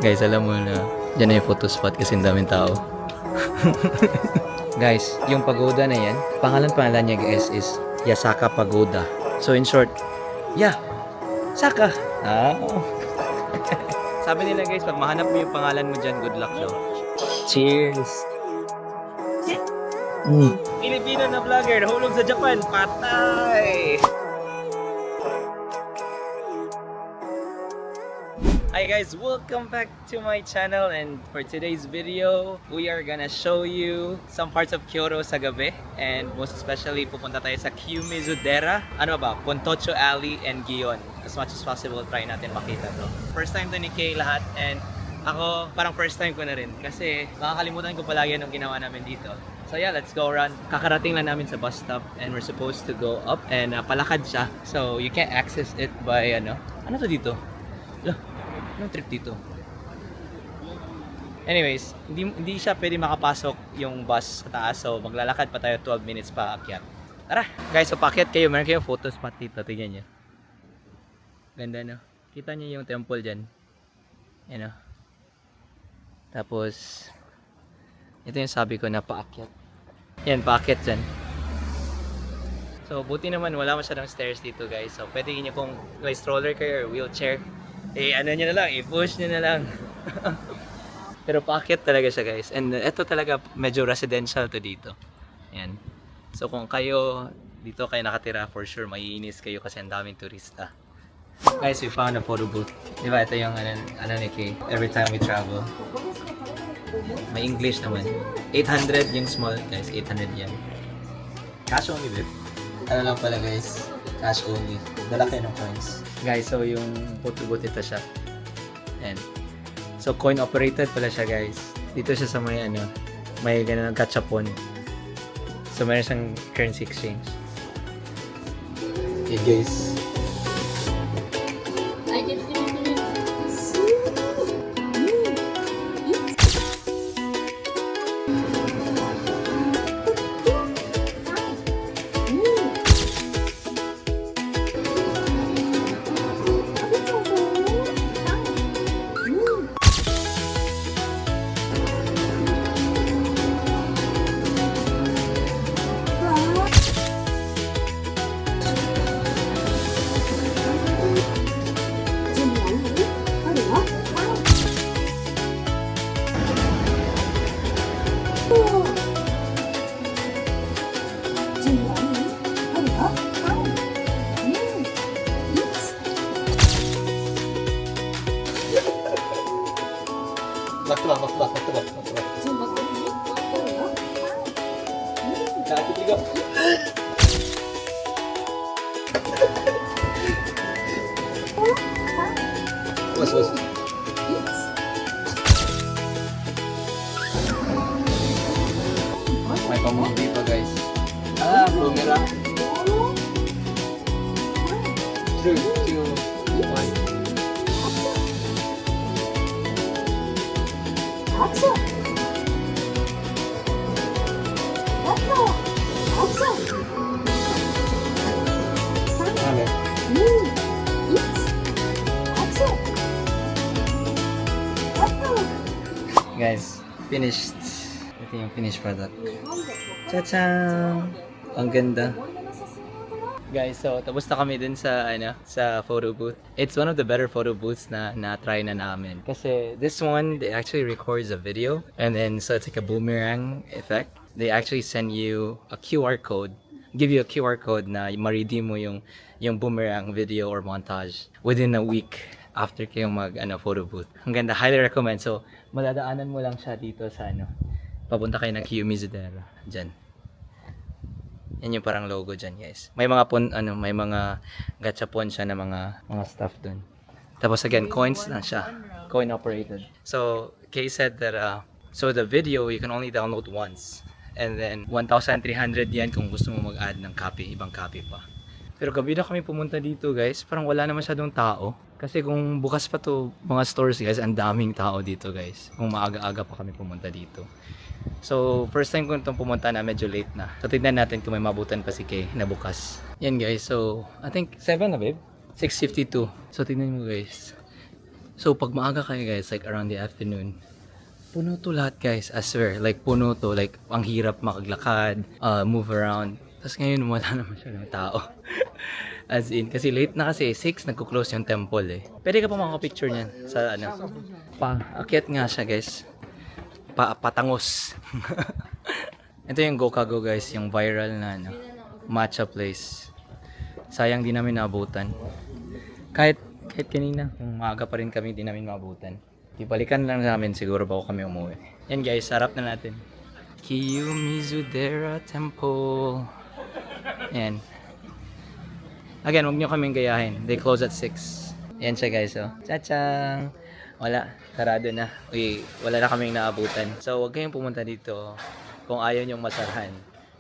Guys, alam mo na, dyan na yung photo spot kasi ang daming tao. Guys, yung pagoda na yan, pangalan niya guys is Yasaka Pagoda. So in short, Saka. Sabi nila guys, pag mahanap mo yung pangalan mo dyan, good luck daw. Cheers! Filipino na vlogger, nahulog sa Japan, patay! Hi guys, welcome back to my channel, and for today's video, we are gonna show you some parts of Kyoto sa gabi, and most especially pupunta tayo sa Kiyomizu-dera, Pontocho Alley and Gion. As much as possible, try natin makita to. First time to ni Kay lahat, and ako parang first time ko na rin kasi makakalimutan ko palagi anong ginawa namin dito. So yeah, let's go around. Kakarating lang namin sa bus stop and we're supposed to go up, and palakad siya. So you can't access it by ano to dito? Anong trip dito? Anyways, hindi siya pwede makapasok yung bus sa taas, so maglalakad pa tayo 12 minutes pa akyat. Tara! Guys, so paakyat kayo. Meron kayong photo spot dito. Tignan nyo. Ganda, no? Kita nyo yung temple dyan. Yan, no? Tapos, ito yung sabi ko na paakyat. Yan, paakyat dyan. So, buti naman wala masyadong stairs dito, guys. So, pwede nyo kung may stroller kayo or wheelchair, ano nyo na lang, i-push nyo na lang. Pero paakyat talaga siya, guys. And ito talaga medyo residential to dito. Yan. So kung kayo dito kayo nakatira, for sure maiinis kayo kasi ang daming turista. Guys, we found a photo booth. Diba ito yung ano ni Kay, every time we travel. May English naman. 800 yung small, guys. 800 yan. Cash only, babe. Ano lang pala, guys. Cash only. Dala kayo ng coins. Guys, so yung photo booth, ito siya. And so coin operated pala siya, guys. Dito siya sa may may ganun gachapon. So meron siyang currency exchange. Okay, guys. May pamong dito, guys. Boomerang. 3, 2, 1. Guys, finished. Ito yung finished product. Cha-chan! Ang ganda. Guys, so tapos na kami dun sa sa photo booth. It's one of the better photo booths na try na namin. Kasi this one, they actually records a video, and then so it's like a boomerang effect. They actually send you a QR code, give you a QR code na ma-redeem mo yung boomerang video or montage within a week after kayong photo booth. Ang ganda, highly recommend. So madadaanan mo lang siya dito sa papunta kayo ng Kiyomizu-dera diyan. Yan yung parang logo dyan, guys. May mga may mga gachapon siya na mga stuff dun. Tapos again, coins lang siya. Coin operated. So, Kay said that so the video you can only download once. And then 1,300 yan kung gusto mo mag-add ng copy, ibang copy pa. Pero gabi na kami pumunta dito, guys. Parang wala na masyadong tao. Kasi kung bukas pa to mga stores, guys, ang daming tao dito, guys. Kung maaga-aga pa kami pumunta dito. So, first time ko itong pumunta na medyo late na. So, tignan natin kung may mabutan pa si Kay na bukas. Yan, guys. So, I think 7 na, babe? 6:52. So, tignan mo, guys. So, pag maaga kayo guys, like around the afternoon, puno to lahat guys, I swear. Like, puno to. Like, ang hirap makaglakad, move around. Tapos ngayon, wala naman siya ng tao. As in, kasi late na kasi, 6, nagko-close yung temple eh. Pwede ka pa makapicture niyan sa ano. Paakyat nga siya guys. Patangos. Ito yung Gokago guys, yung viral na ano, matcha place. Sayang di namin naabutan. Kahit kanina, kung maaga pa rin kami, di namin maabutan. Ibalikan lang namin siguro bago kami umuwi. Yan guys, sarap na natin. Kiyomizudera Temple. Yan. Again, huwag nyo kaming gayahin. They close at 6. Yan siya guys, oh. Chachang! Wala, sarado na. Uy, wala na kaming naabutan. So, huwag kayong pumunta dito kung ayaw nyong masarhan.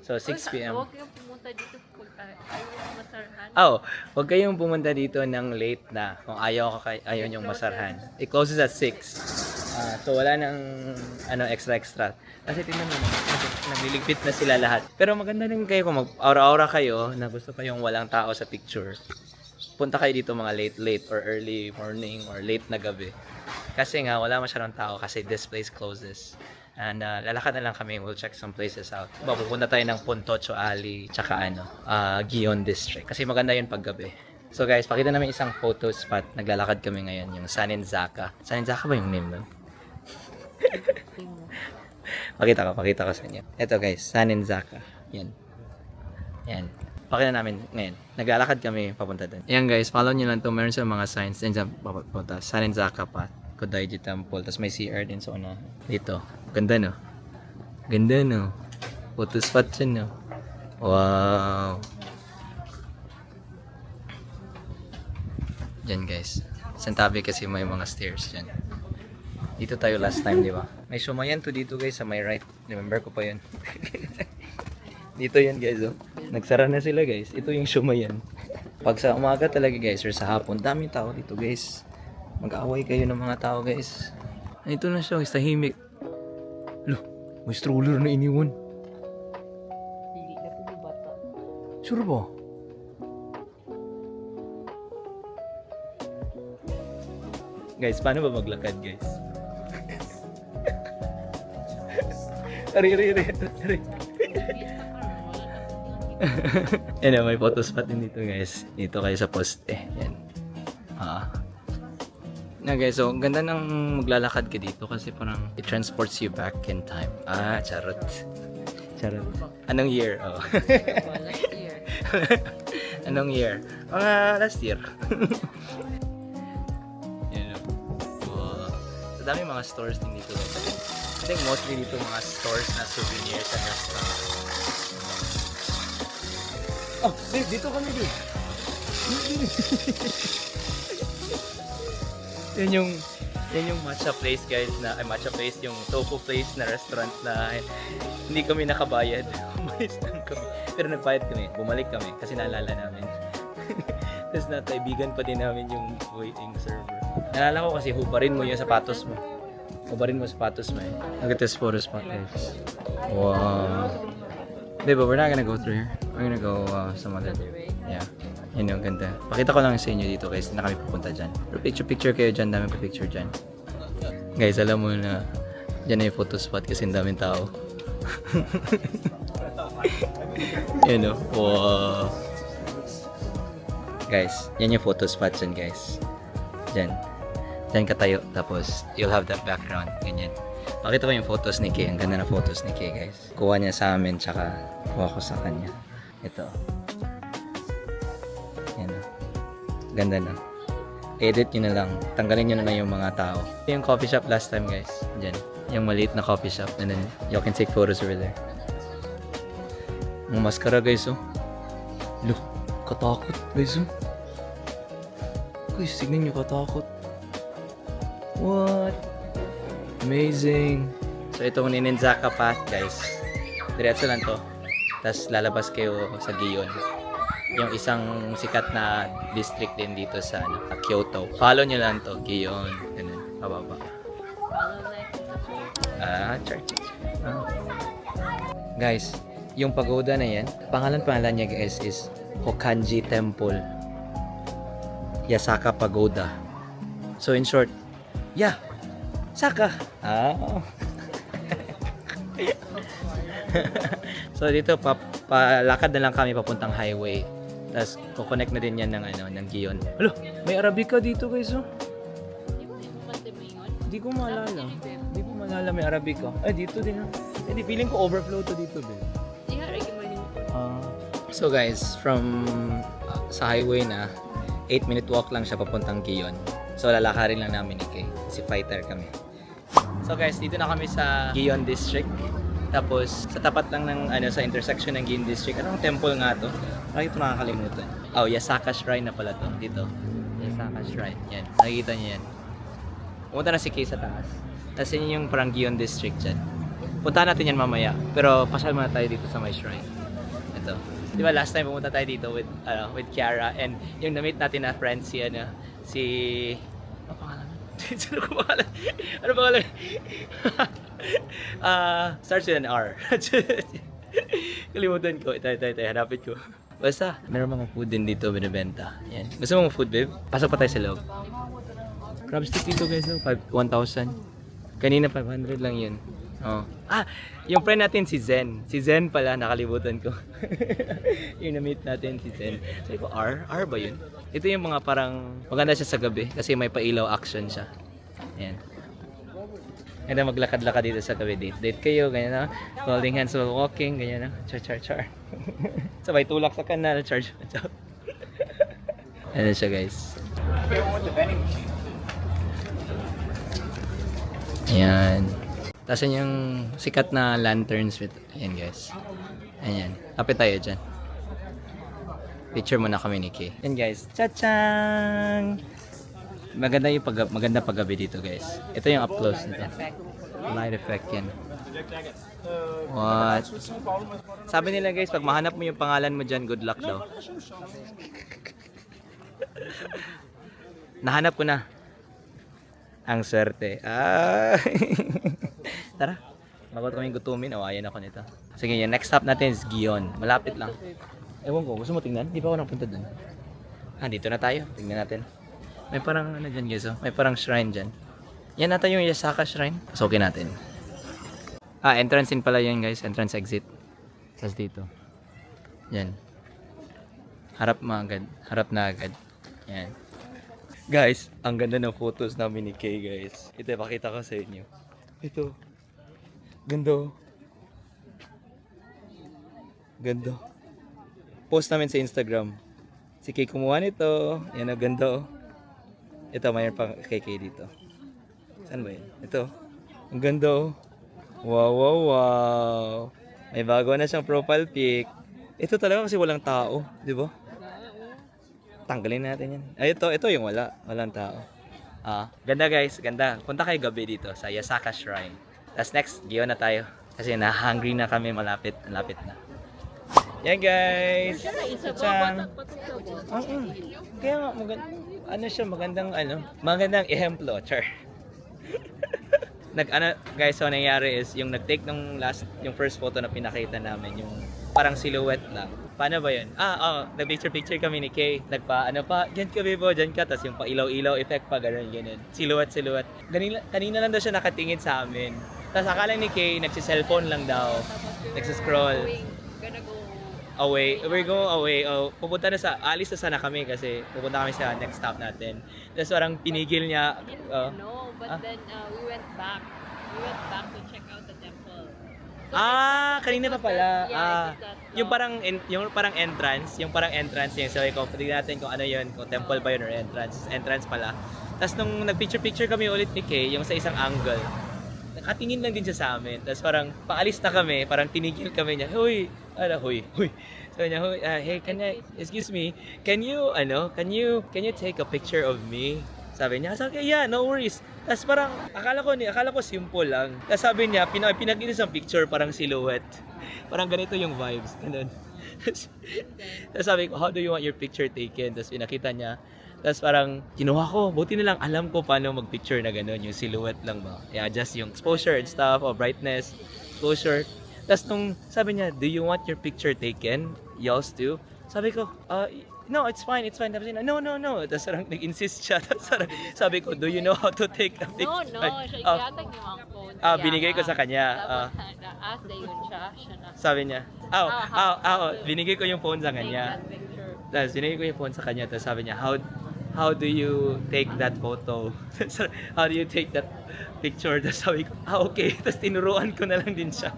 So, 6 p.m. Huwag kayong pumunta dito kung ayaw yung masarhan. Oh, huwag kayong pumunta dito ng late na kung ayaw nyong masarhan. It closes at 6. So, wala nang extra. Kasi tingnan mo, nagliligpit na sila lahat. Pero maganda rin kayo kung mag-aura-aura kayo na gusto kayong walang tao sa picture. Punta kayo dito mga late or early morning or late na gabi. Kasi nga, wala masyadong tao kasi this place closes. And lalakad na lang kami, we'll check some places out. Pupunta tayo ng Pontocho Alley, tsaka Gion District. Kasi maganda yun pag gabi. So guys, pakita namin isang photo spot. Naglalakad kami ngayon, yung Saninzaka. Saninzaka ba yung name nun? Pakita ko sa inyo. Ito guys, Saninzaka. Yan. Pakita namin ngayon. Naglalakad kami papunta doon. Ayan guys, follow nyo lang to. Meron sa mga signs. Diyan sa papunta. Saninzaka Path. Kodaiji Temple. Tapos may CR din sa una. Dito. Ganda no? Photo spot dyan no? Wow! Diyan guys. Sa tabi kasi may mga stairs dyan. Dito tayo last time, di ba? May sumayan to dito guys sa my right. Remember ko pa yun. Dito yan guys, oh. Nagsara na sila guys. Ito yung Shumayan. Pag sa umaga talaga guys, or sa hapon, daming tao dito guys. Mag-aaway kayo ng mga tao guys. Ito na siya, tahimik. Loh, may stroller na iniwan. Hindi na po bata. Sure ba? Guys, paano ba maglakad guys? Ari. Yan, may photo spot din dito guys. Dito kayo sa poste. Yan. Na guys, so ganda ng maglalakad ka dito kasi parang it transports you back in time. Charot. Anong year? Oh. Last year. Anong year? Mga last year. Yan. So dami mga stores din dito guys. I think mostly dito mga stores na souvenirs and restaurants. Oh, babe, dito kami babe. Yan yung matcha place guys matcha place, yung tofu place na restaurant na hindi kami nakabayad. Umalis lang kami. Pero nagbayad kami. Bumalik kami kasi naalala namin. Tapos nakaibigan pa din namin yung waiting server. Naalala ko kasi hubarin mo yung sapatos mo. Hubarin mo sapatos mo eh. Look at this photo spot guys. Wow. Babe, but we're not gonna go through here. We're gonna go some other way. Yeah. Yun yung ganda. Pakita ko lang sa inyo dito guys. Hindi na kami pupunta dyan. Pero picture kayo dyan. Dami pa picture dyan. Guys, alam mo na dyan na yung photo spot kasi ang daming tao. Yun o. Wow. Guys, yan yung photo spot dyan guys. Dyan ka tayo. Tapos, you'll have that background. Ganyan. Pakita ko yung photos ni Kay. Ang ganda na photos ni Kay guys. Kuha niya sa amin. Tsaka kuha ko sa kanya. Ito. Ganda na. Edit nyo na lang. Tanggalin nyo na lang yung mga tao. Yung coffee shop last time guys. Diyan. Yung maliit na coffee shop. And then, you can take photos over there. Yung maskara guys oh. Look, katakot guys oh. Guys, tignan nyo katakot. What? Amazing. So itong Ninenzaka Path guys. Diretso lang to. Tapos lalabas kayo sa Gion. Yung isang sikat na district din dito sa Kyoto. Follow nyo lang to, Gion. Ganun, pababa. Church. Guys, yung pagoda na yan, pangalan niya guys is Hokkanji Temple. Yasaka Pagoda. So in short, Yeah. Saka. Ah. So dito palakad na lang kami papuntang highway. Tapos kukonect na din yan ng Gion. Alo, may Arabica dito guys oh. Di ba yung pati mo yun? Di ko maalala. Di ko maalala may Arabica. Ay dito din ah. Hindi feeling ko overflow to dito babe. Di harap yung maling So guys, from sa highway na 8-minute walk lang siya papuntang Gion. So lalakarin lang namin ni Kay. Si fighter kami. So guys, dito na kami sa Gion District. Tapos sa tapat lang ng sa intersection ng Gion District. Anong temple nga to? Bakit ito nakakalimutan? Oh, Yasaka Shrine na pala to dito. Yasaka Shrine. Yan. Nakikita niyo yan. Pumunta na si Kay sa taas. Tapos yun yung parang Gion District dyan. Punta natin yan mamaya. Pero pasyal muna tayo dito sa my shrine. Ito. Di ba last time pumunta tayo dito with Kiara and yung na-meet natin na friend si ano ano pangalan? Ano pangalan? Ano pangalan? Starts with an R. Kalimutan ko. Ito, hanapin ko. Basta, meron mga food din dito binibenta. Yan. Gusto mo food, babe? Pasok pa tayo sa loob. Crab stick dito guys, 1,000. Kanina 500 lang yun. Oh. Yung friend natin si Zen. Si Zen pala, nakalimutan ko. Yung na-meet natin si Zen. Sabi ko, R ba yun? Ito yung mga parang, maganda siya sa gabi kasi may pailaw action siya. Ayan. And then maglakad-lakad dito sa gabi. Date kayo, ganyan na. Holding hands while walking, ganyan na. Char. Sabay tulak sa kanal, charge. Ayan siya guys. Ayan. Tapos yun yung sikat na lanterns with, ayan guys. Ayan. Lapit tayo dyan. Picture muna kami ni Kay. Ayan guys. Cha-chang! Maganda paggabi dito guys. Ito yung up close nito. Light effect yan. What? Sabi nila guys, pag mahanap mo yung pangalan mo dyan, good luck daw. Nahanap ko na. Ang swerte. Tara. Bago kaming gutumin, awayan ako nito. Sige, yung next stop natin is Gion. Malapit lang. Ewan ko, gusto mo tingnan? Di pa ako napunta dun. Dito na tayo. Tingnan natin. May parang ano dyan guys, oh. May parang shrine dyan. Yan nata yung Yasaka Shrine. Pasukin natin. Entrance in pala yan guys. Entrance exit. Tapos dito. Yan. Harap na agad. Yan. Guys, ang ganda ng photos namin ni Kay guys. Ito, pakita ko sa inyo. Ito. Ganda. Ganda. Post namin sa Instagram. Si Kay kumuha nito. Yan ang ganda. Ito, mayroon pang kay Kay dito. Saan ba yun? Ito. Ang ganda. Wow. May bago na siyang profile pic. Ito talaga kasi walang tao. Di ba? Tanggalin natin yan. Ito yung walang tao. Ganda guys, ganda. Punta kayo gabi dito sa Yasaka Shrine. Tapos next, Gion na tayo. Kasi na-hungry na kami, malapit na. Yan guys! Chang! Kaya nga, magandang ehemplo, char. Guys, so nangyari is, yung nag-take yung first photo na pinakita namin, yung parang silhouette lang. Paano ba yun? Nag-picture kami ni Kay. Dyan ka Bebo, dyan ka. Tapos yung pa-ilaw-ilaw effect pa, ganun. Silhouette. Kanina lang daw siya nakatingin sa amin. Tapos akala ni Kay, nagsi-cellphone lang daw. Nagsiscroll. Gonna go Away. We're going away. Alis na sana kami kasi pupunta kami sa next stop natin. Tapos parang pinigil niya. No, but then we went back. We went back to check out the temple. Kanina pa pala. Yung Yung parang entrance yung sabi ko, tignan natin kung ano yun, kung temple ba yun or entrance pala. Tapos nung nagpicture picture kami ulit ni Kay, yung sa isang angle, nakatingin lang din siya sa amin. Tapos parang paalis na kami, parang tinigil kami niya. Huy. Sabi niya, hey, excuse me, can you take a picture of me? Sabi niya, yeah, no worries. Tapos parang, akala ko simple lang. Tapos sabi niya, pinag-inis ang picture, parang silhouette. Parang ganito yung vibes, ganun. Tapos sabi ko, how do you want your picture taken? Tapos pinakita niya. Tapos parang, kinuha ko, buti na lang alam ko paano mag-picture na ganun, yung silhouette lang ba. Just yung exposure and stuff, o brightness, exposure. Tapos nung sabi niya, do you want your picture taken? Yours too? Sabi ko, no, it's fine. Tapos yun, no. Tapos parang nag-insist siya. Tapos parang sabi ko, do you know how to take a picture? No, siya ikinatag niya ang phone. Binigay ko sa kanya. Tapos na-ask na yun siya na. Sabi niya, binigay ko yung phone sa Take kanya. that picture. Tapos binigay ko yung phone sa kanya. Tapos sabi niya, how do you take that photo? How do you take that picture? Tapos sabi ko, okay. Tapos tinuruan ko na lang din siya.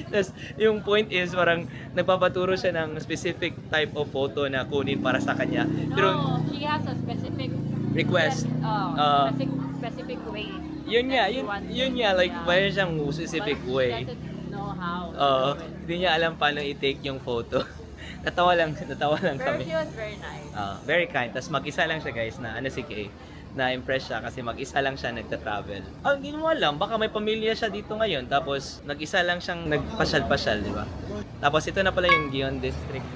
Tapos yung point is, parang nagpapaturo siya ng specific type of photo na kunin para sa kanya. Pero No, she has a specific request. specific way. Yun nga, like, Yeah. mayroon siyang specific But way. She doesn't know how. to do it. Hindi niya alam paano i-take yung photo. natawa lang Pero kami. she was very nice. Very kind. Tapos mag-isa lang siya guys na si Kay. Na-impress siya kasi mag-isa lang siya nagta-travel. Hindi mo alam, baka may pamilya siya dito ngayon. Tapos nag-isa lang siyang nagpasyal-pasyal, di ba? Tapos ito na pala yung Gion District.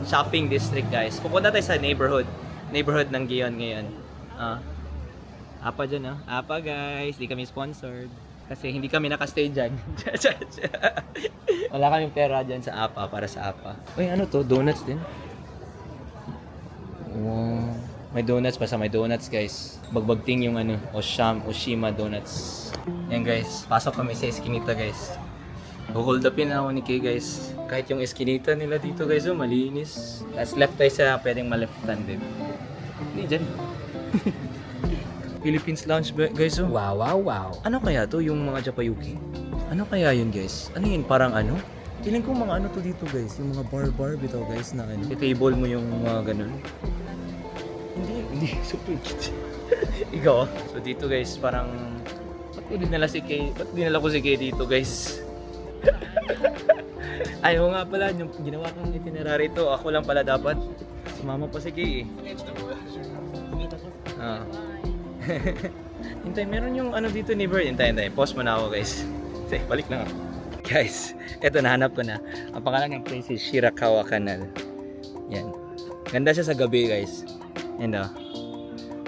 Shopping District guys. Pupunta tayo sa neighborhood. Neighborhood ng Gion ngayon. Apa dyan Apa guys. Di kami sponsored. Kasi hindi kami nakastay dyan. Wala kaming pera dyan sa APA para sa APA. Uy, ano to? Donuts din? Wow. May donuts pa sa may donuts guys. Bagbagting yung Oshima Donuts. Yan guys. Pasok kami sa Eskinita guys. Hold upin na ako ni Kay guys. Kahit yung Eskinita nila dito guys, malinis. As left tayo sa pwedeng maleftan din. Hindi dyan. Philippines Lounge guys Wow. Ano kaya to yung mga Japayuki? Ano kaya yun guys? Ano yun? Parang ano? Feeling ko mga ano to dito guys. Yung mga bar bitaw guys na ano. I-table mo yung mga ganun. Hindi. Super cute. Ikaw So dito guys parang ba't dinala ko si Kay dito guys? Ayaw nga pala yung ginawa kong itinerary to. Ako lang pala dapat. Sumama pa si Kay Hintay, meron yung ano dito ni Bird. Hintay. Pause mo na ako guys. Balik lang ako. Guys, eto nahanap ko na. Ang pangalan ng place is Shirakawa Canal. Yan. Ganda siya sa gabi guys. Yan daw.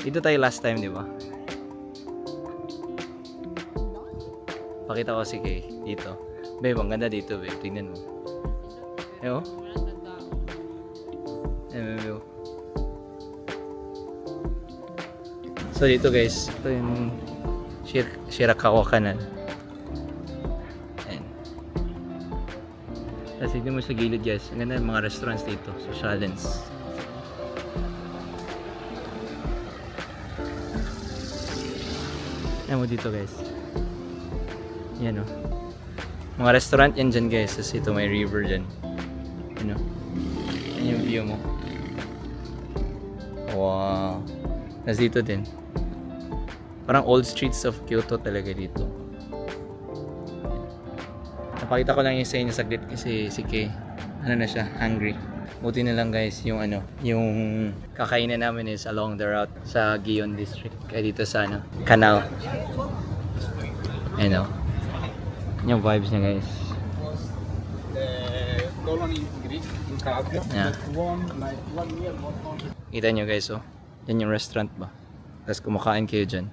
Dito tayo last time, di ba? Pakita ko si Kay dito. Babe, ang ganda dito, babe. Tingnan mo. Eyo? Eyo. So dito guys, ito yung Shirakawa Canal. Ayan. Tapos tignan mo sa gilid guys, ang ganda ng mga restaurants dito, Socialens. Ayan mo dito guys. Yan mga restaurant yan dyan guys, tapos ito may river dyan. Yan yan yung view mo. Wow. Tapos dito din. Parang old streets of Kyoto talaga dito. Napakita ko lang yung sa inyo saglit kasi si Kay, na siya, hungry. Buti na lang guys, yung yung kakainan namin is along the route sa Gion District. Kaya dito sa canal. Yung vibes niya guys. Yeah. Kita nyo guys yan yung restaurant ba? Tapos kumakain kayo dyan.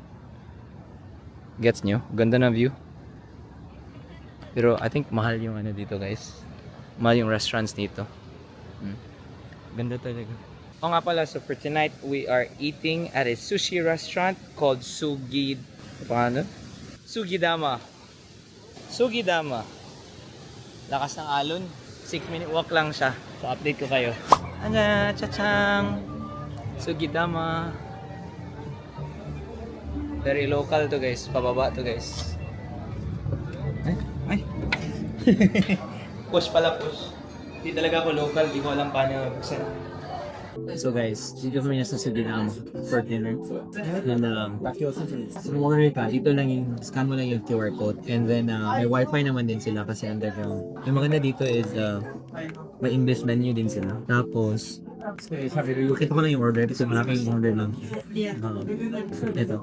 Gets nyo? Ganda na view. Pero I think mahal yung dito guys. Mahal yung restaurants dito. Ganda talaga. O nga pala, so for tonight we are eating at a sushi restaurant called Sugidama. Lakas ng alon. 6-minute walk lang siya. So update ko kayo. Anya, chachang. Sugidama. Very local to guys. Pababa to guys. Ay. Push. Hindi talaga ako local. Hindi ko alam paano buksan. So guys, dito kami nasa Sugidama for dinner. And order ka, dito lang yung, scan mo lang yung QR code. And then may wifi naman din sila kasi underground. Yung maganda dito is may English menu din sila. Tapos, kita ko lang yung order kasi malaking order lang. Ito.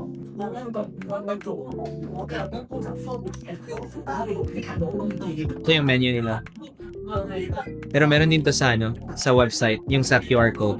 Ito yung menu nila. Pero meron din to sa sa website, yung sa QR code.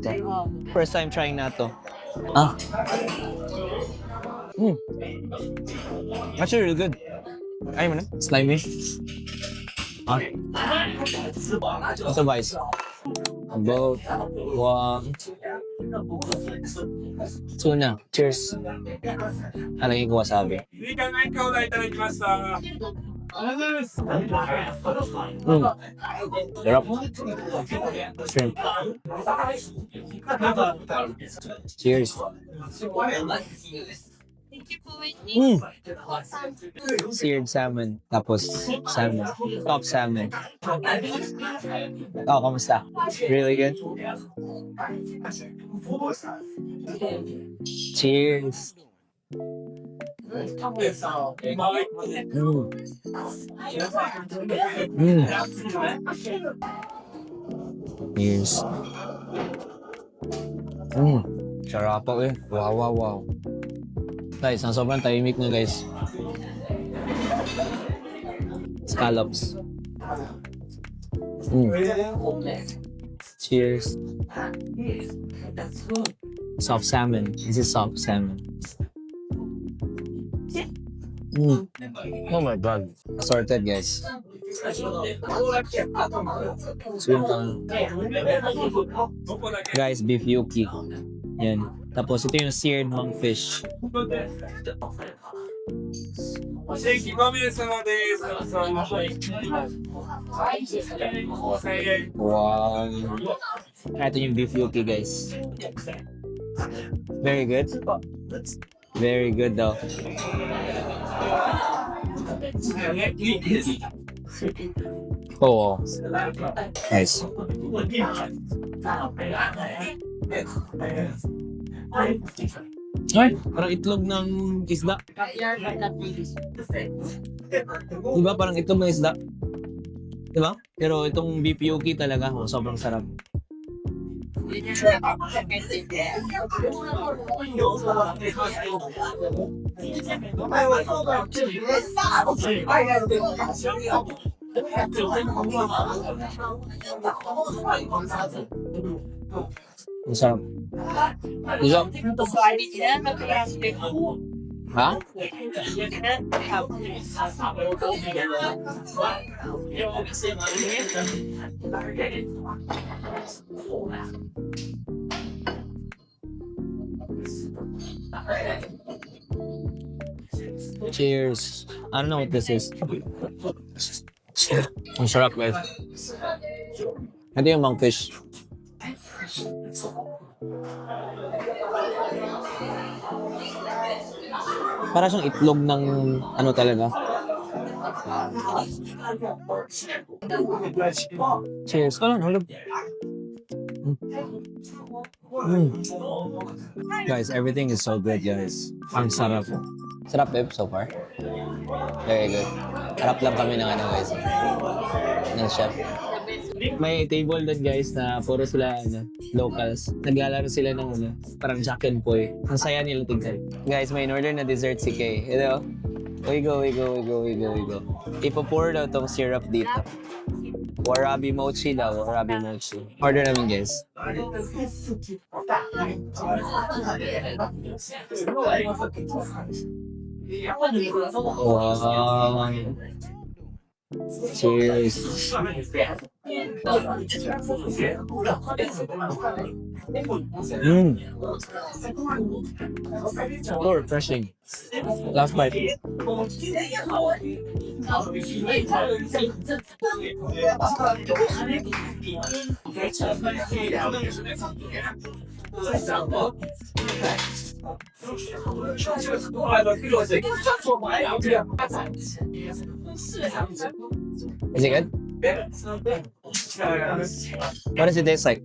natto. First time trying natto. Ah. Actually really good. Ayaw mo na? Slimy. Ah. Ito guys. About 1, 2 na. Cheers. Halagay ko wasabi. Sarap. Shrimp. Cheers. Thank you for waiting. Seared salmon. Tapos salmon. Top salmon. Oh, kamusta? Really good? Cheers. Cheers. Sarap po eh. Wow, wow, wow. Guys, ang sobrang tahimik na guys. Scallops. Cheers. Soft salmon. This is soft salmon. Oh my god. Assorted guys. Guys, beef yuki. Yan. Tapos ito yung seared monkfish. Wow. Ito yung beef yuki guys. Very good. Very good though. Oh, wow. Nice. Ay, parang itlog ng isda. Diba? Parang itlog ng isda. Diba? Pero itong beef yuki talaga, sobrang sarap. Ang sarap. Isang. Ha? Cheers. I don't know what this is. Ang sarap guys. Ito yung monkfish. Para siyang itlog ng ano talaga. Cheers. Hulog. Guys, everything is so good guys. Ang sarap. Sarap babe so far. Very good. Harap lang kami ng ano guys. Ng chef. May table doon guys na puro sila locals. Naglalaro sila ng parang Jack and Poy. Ang saya nila tignan. Guys, may in-order na dessert si Kay. Ito. We go. Ipo-pour daw tong syrup dito. Warabi mochi daw. Warabi mochi. Order namin guys. Wow. Cheers. So refreshing. Last bite. Is it good? What does it taste like?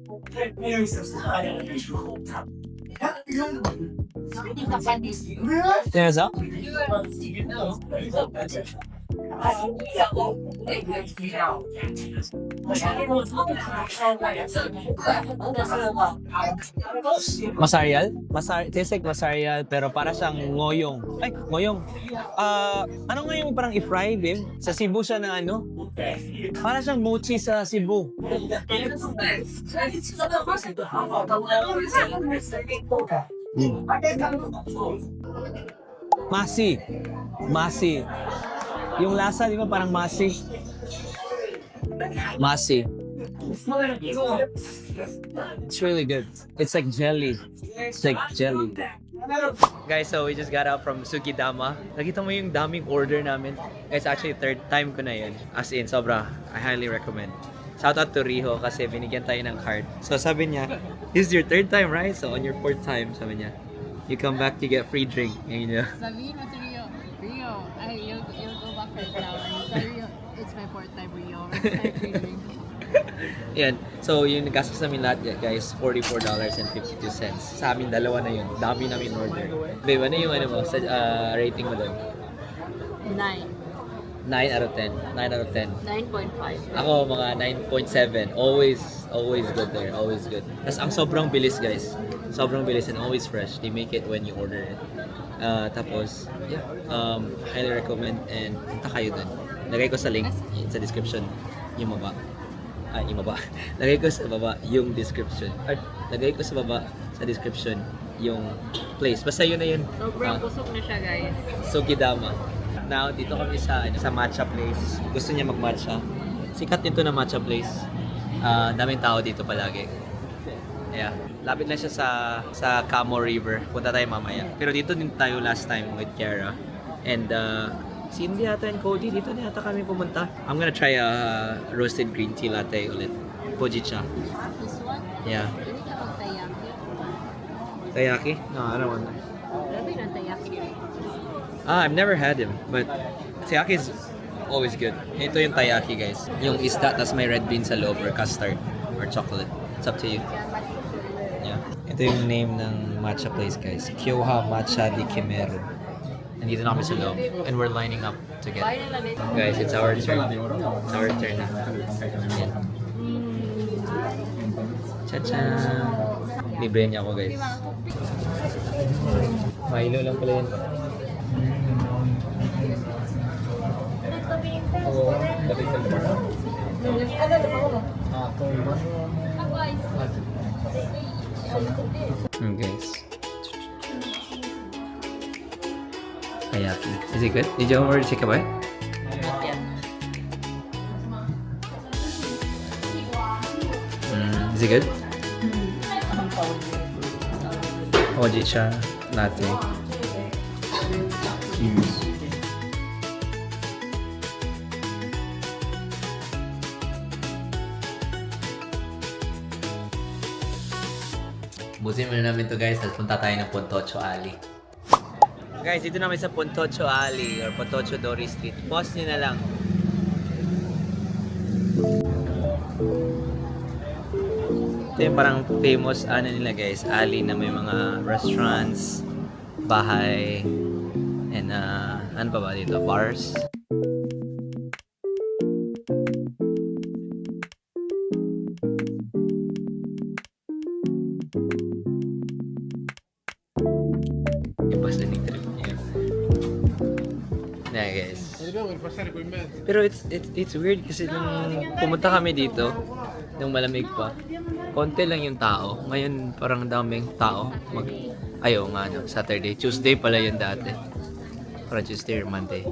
There's up. Masarial? Tastes like masarial pero para siyang ngoyong. Ay, ngoyong. Ano ngayon parang i-fry, babe? Sa Cebu siya na ano? Para siyang mochi sa Cebu. Masi. Masi. Yung lasa, di ba parang masi? Masi. It's really good. It's like jelly. It's like jelly. Guys, so we just got out from Sugidama. Nakita mo yung daming order namin. Guys, actually third time ko na yun. As in, sobra. I highly recommend. Shout out to Riho kasi binigyan tayo ng card. So sabi niya, this is your third time, right? So on your fourth time, sabi niya, you come back to get free drink. Ngayon niya. Sabihin mo si Rio, you'll go back right now. And so Rio, it's my fourth time, Rio. It's my free drink. Yan. So, yung naggastos namin lahat yan, guys, $44.52. Sa amin, dalawa na yun. Dami namin order. Babe, ano yung ano mo, sa, rating mo doon? 9. 9 out of 10. 9 out of 10. 9.5. Ako, mga 9.7. Always good there. Always good. Tapos, ang sobrang bilis, guys. Sobrang bilis and always fresh. They make it when you order it. Tapos, yeah. Highly recommend and punta kayo dun. Lagay ko sa link sa description yung baba. Yung baba. Lagay ko sa baba yung description. Lagay ko sa baba sa description yung place. Basta yun na yun. Sobrang busog na siya, guys. Sugidama. Now, dito kami sa matcha place. Gusto niya mag-matcha. Sikat nito na matcha place. Daming tao dito palagi. Yeah. Lapit lang siya sa Camo River. Punta tayo mamaya. Pero dito din tayo last time with Kiara. And si Indy ata and Cody, dito na yata kami pumunta. I'm gonna try a roasted green tea latte ulit. Kojicha. This one? Yeah. Hindi ka mag-tayaki. Tayaki? No, I don't want that. Grabe ng tayaki. I've never had him, but tayaki is always good. Ito yung tayaki, guys. Yung isda, tas may red bean sa loob or custard or chocolate. It's up to you. Yeah. Ito yung name ng matcha place, guys. Kyoha Matcha di Kimero. Nandito na kami sa loob. And we're lining up to get. Bye na lang. Guys, it's our turn. It's our turn na. Ayan. Cha-cha! Libre niya ako, guys. Mahilo lang pala yun. Oo, dapat sa lupa. Guys. Kayaki. Is it good? Did you already take a bite? Is it good? Hojicha latte. Busin muna namin to, guys, tapos punta tayo ng Pontocho Alley. Guys, dito namin sa Pontocho Alley or Pontocho Dori Street. Pause nyo na lang. Ito yung parang famous nila, guys, alley na may mga restaurants, bahay, and ano pa ba dito? Bars. Yung paslinig trip niya. Yeah, guys. Pero it's weird kasi nung pumunta kami dito, nung malamig pa, konti lang yung tao. Ngayon, parang daming tao. Ayaw nga, no? Saturday. Tuesday pala yun dati. Para Tuesday or Monday.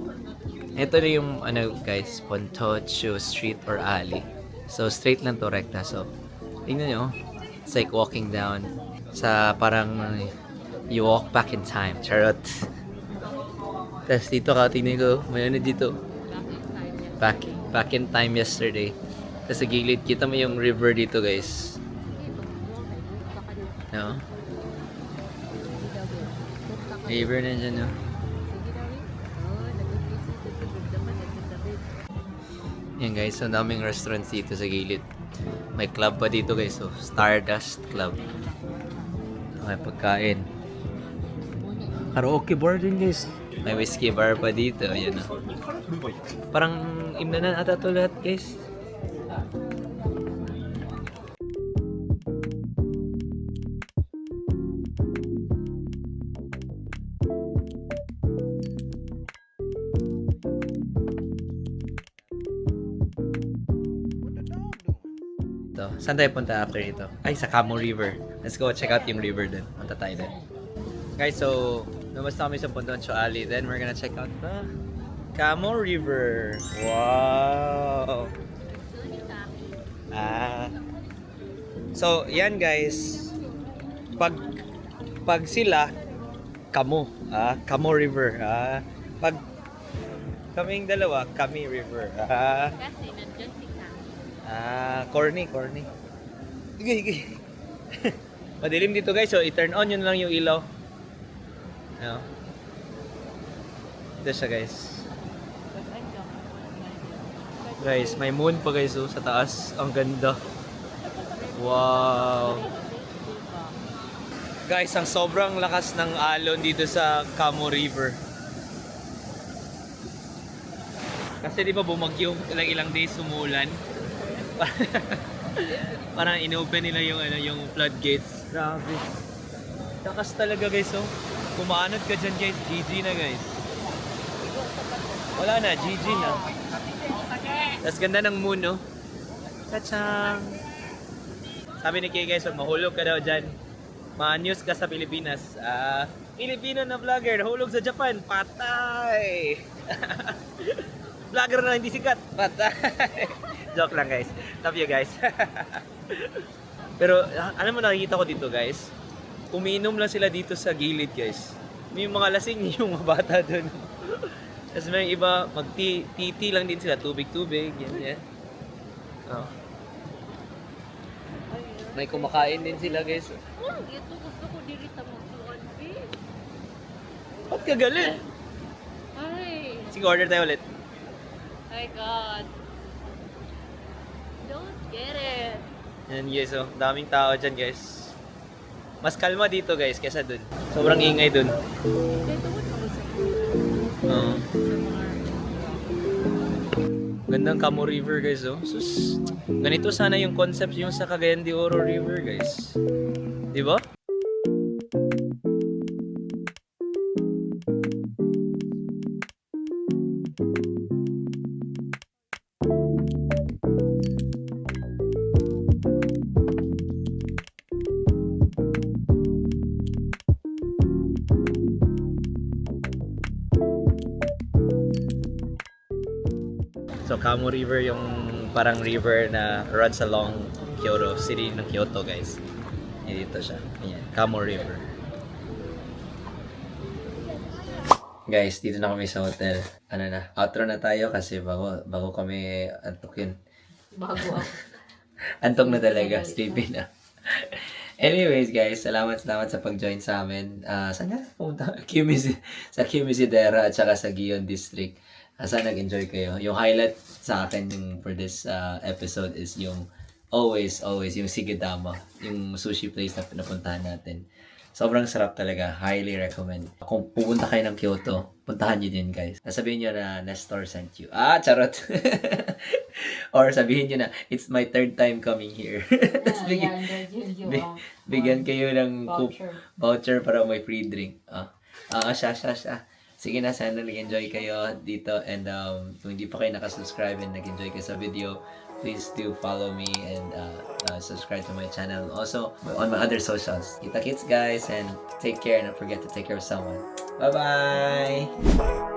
Ito na yung, guys, Pontocchio Street or Alley. So, straight lang to, rekta. So, tingnan nyo. It's like walking down sa parang you walk back in time. Charot. Tapos dito ka, tingnan ko, may dito. Back in time yesterday. Tapos sa gilid, kita mo yung river dito, guys. No? River na dyan, no? Yan, guys. So, daming restaurants dito sa gilid. May club pa dito, guys. So, Stardust Club. May pagkain. Karaoke bar din, guys. May whiskey bar pa dito. Ayan, no? Parang imnanan ata to lahat, guys. Ito. Saan tayo punta after ito? Ay, sa Camo River. Let's go check out yung river dun. Punta tayo dun. Guys, so, lumabas na kami sa Pontocchio Alley. Then, we're gonna check out the Camo River. Wow! So, yan guys. Pag sila, Camo. Camo River. Pag kaming dalawa, Kami River. Kasi nandiyan si Kami. Corny. Higay. Madilim dito guys, so i-turn on yun lang yung ilaw. Ano? Ito siya guys. Guys, may moon pa guys sa taas. Ang ganda. Wow. Guys, ang sobrang lakas ng alon dito sa Camo River. Kasi di ba bumagyo ilang days sumulan. Parang inopen nila yung floodgates. Grabe. Lakas talaga guys, oh. Kumaanod ka dyan guys, GG na guys. Wala na, GG na. Tapos ganda ng moon, no? Tachang! Sabi ni Kay guys, mahulog ka daw dyan. Ma-news ka sa Pilipinas. Filipino na vlogger, nahulog sa Japan. Patay! Vlogger na hindi sikat. Patay! Joke lang guys. Love you guys. Pero alam mo, nakikita ko dito guys, umiinom lang sila dito sa gilid guys. May mga lasing yung mga bata doon. Tapos may iba, mag-tea lang din sila, tubig-tubig, yan. Oh. May kumakain din sila guys. Ito gusto ko dirita magluan, babe. Ba't ka galit? Ay, Sige, order tayo ulit. my God. Don't get it. Yan guys, oh. Daming tao dyan guys. Mas kalma dito guys kesa dun. Sobrang ingay dun. Dito mo sa Oo. mga Gandang Camo River guys, oh. Sus. Ganito sana yung concept yung sa Cagayan de Oro River guys. Di ba? So, Camo River yung parang river na runs along Kyoto, city ng Kyoto, guys. Yan dito siya. Ayan, Camo River. Guys, dito na kami sa hotel. Ano na, outro na tayo kasi bago kami antukin. bago ako. Antok na talaga, sleepy na. Anyways, guys, salamat sa pag-join sa amin. Saan nga pumunta? Sa Quimisidera at saka sa Gion District. Sana nag-enjoy kayo. Yung highlight sa akin for this episode is yung always yung Sigedama, yung sushi place na pinapuntahan natin. Sobrang sarap talaga. Highly recommend. Kung pupunta kayo ng Kyoto, puntahan nyo din, guys. Sabihin nyo na Nestor sent you. Charot! Or sabihin nyo na, it's my third time coming here. Tapos bigyan kayo ng voucher para may free drink. Siya. Sige na, sana nag-enjoy kayo dito. And kung hindi pa kayo nakasubscribe and nag-enjoy kayo sa video, please do follow me and subscribe to my channel. Also, on my other socials. Kita kits guys, and take care and don't forget to take care of someone. Bye-bye!